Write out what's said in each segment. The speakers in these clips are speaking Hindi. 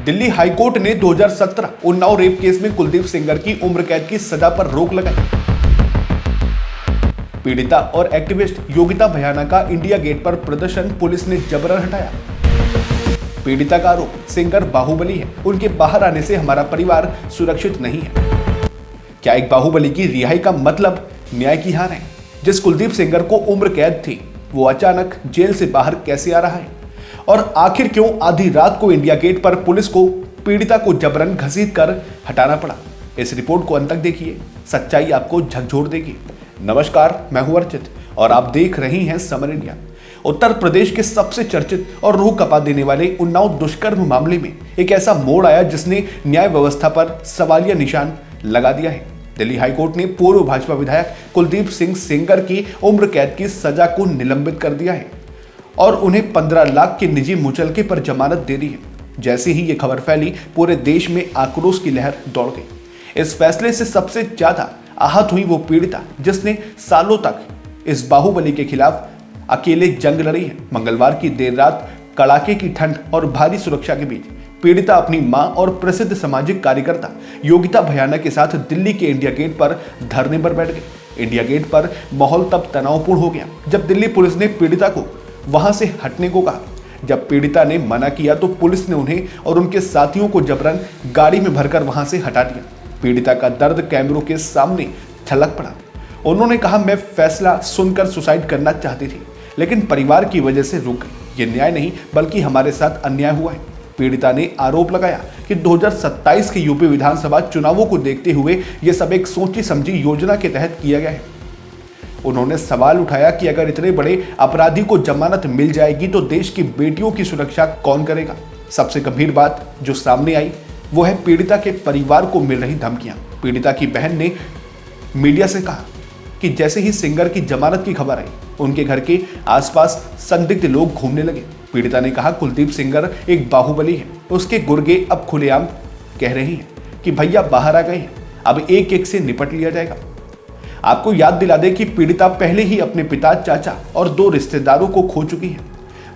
दिल्ली हाईकोर्ट ने 2017 उन्नाव रेप केस में कुलदीप सेंगर की उम्र कैद की सजा पर रोक लगाई। पीड़िता और एक्टिविस्ट योगिता भयाना का इंडिया गेट पर प्रदर्शन पुलिस ने जबरन हटाया। पीड़िता का आरोप सेंगर बाहुबली है, उनके बाहर आने से हमारा परिवार सुरक्षित नहीं है। क्या एक बाहुबली की रिहाई का मतलब न्याय की हार है? जिस कुलदीप सेंगर को उम्र कैद थी वो अचानक जेल से बाहर कैसे आ रहा है? और आखिर क्यों आधी रात को इंडिया गेट पर पुलिस को पीड़िता को जबरन घसीट कर हटाना पड़ा? इस रिपोर्ट को अंत तक देखिए, सच्चाई आपको झकझोर देगी। नमस्कार, मैं हूं अर्चित और आप देख रही हैं समर इंडिया। उत्तर प्रदेश के सबसे चर्चित और रूह कपा देने वाले उन्नाव दुष्कर्म मामले में एक ऐसा मोड़ आया जिसने न्याय व्यवस्था पर सवालिया निशान लगा दिया है। दिल्ली हाईकोर्ट ने पूर्व भाजपा विधायक कुलदीप सिंह सेंगर की उम्र कैद की सजा को निलंबित कर दिया है और उन्हें 15 लाख के निजी मुचलके पर जमानत दे दी है। जैसे ही ये खबर फैली, पूरे देश में आक्रोश की लहर दौड़ गई। इस फैसले से सबसे ज्यादा आहत हुई वो पीड़िता जिसने सालों तक इस बाहुबली के खिलाफ अकेले जंग लड़ी है। मंगलवार की देर रात कड़ाके की ठंड और भारी सुरक्षा के बीच पीड़िता अपनी मां और प्रसिद्ध सामाजिक कार्यकर्ता योगिता भयाना के साथ दिल्ली के इंडिया गेट पर धरने पर बैठ गई। इंडिया गेट पर माहौल तब तनावपूर्ण हो गया जब दिल्ली पुलिस ने पीड़िता को वहां से हटने को कहा। जब पीड़िता ने मना किया तो पुलिस ने उन्हें और उनके साथियों को जबरन गाड़ी में भरकर वहां से हटा दिया। पीड़िता का दर्द कैमरों के सामने छलक पड़ा। उन्होंने कहा, मैं फैसला सुनकर सुसाइड करना चाहती थी लेकिन परिवार की वजह से रुक गई। ये न्याय नहीं बल्कि हमारे साथ अन्याय हुआ है। पीड़िता ने आरोप लगाया कि 2027 के यूपी विधानसभा चुनावों को देखते हुए यह सब एक सोची समझी योजना के तहत किया गया है। उन्होंने सवाल उठाया कि अगर इतने बड़े अपराधी को जमानत मिल जाएगी तो देश की बेटियों की सुरक्षा कौन करेगा? सबसे गंभीर बात जो सामने आई वो है पीड़िता के परिवार को मिल रही धमकियां। पीड़िता की बहन ने मीडिया से कहा कि जैसे ही सेंगर की जमानत की खबर आई, उनके घर के आसपास संदिग्ध लोग घूमने लगे। पीड़िता ने कहा, कुलदीप सेंगर एक बाहुबली है, उसके गुर्गे अब खुलेआम कह रही हैं कि भैया बाहर आ गए हैं, अब एक एक से निपट लिया जाएगा। आपको याद दिला दे कि पीड़िता पहले ही अपने पिता, चाचा और 2 रिश्तेदारों को खो चुकी है।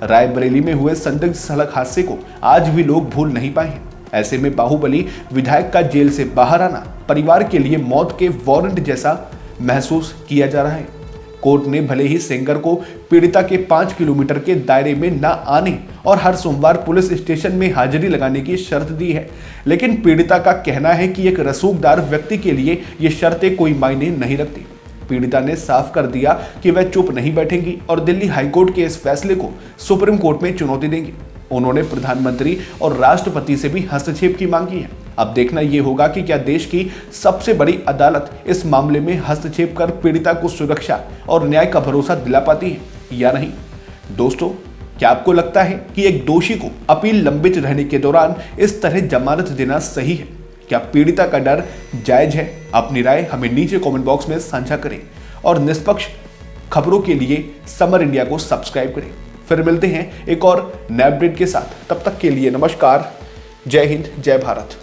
रायबरेली में हुए संदिग्ध सड़क हादसे को आज भी लोग भूल नहीं पाए हैं। ऐसे में बाहुबली विधायक का जेल से बाहर आना परिवार के लिए मौत के वारंट जैसा महसूस किया जा रहा है। कोर्ट ने भले ही सेंगर को पीड़िता के 5 किलोमीटर के दायरे में न आने और हर सोमवार पुलिस स्टेशन में हाजिरी लगाने की शर्त दी है, लेकिन पीड़िता का कहना है कि एक रसूखदार व्यक्ति के लिए ये शर्तें कोई मायने नहीं रखती। पीड़िता ने साफ कर दिया कि वह चुप नहीं बैठेंगी और दिल्ली हाईकोर्ट के इस फैसले को सुप्रीम कोर्ट में चुनौती देंगी। उन्होंने प्रधानमंत्री और राष्ट्रपति से भी हस्तक्षेप की मांग की है। अब देखना यह होगा कि क्या देश की सबसे बड़ी अदालत इस मामले में हस्तक्षेप कर पीड़िता को सुरक्षा और न्याय का भरोसा दिला पाती है या नहीं। दोस्तों, क्या आपको लगता है कि एक दोषी को अपील लंबित रहने के दौरान इस तरह जमानत देना सही है? क्या पीड़िता का डर जायज है? अपनी राय हमें नीचे कमेंट बॉक्स में साझा करें और निष्पक्ष खबरों के लिए समर इंडिया को सब्सक्राइब करें। फिर मिलते हैं एक और नए अपडेट के साथ। तब तक के लिए नमस्कार, जय हिंद, जय भारत।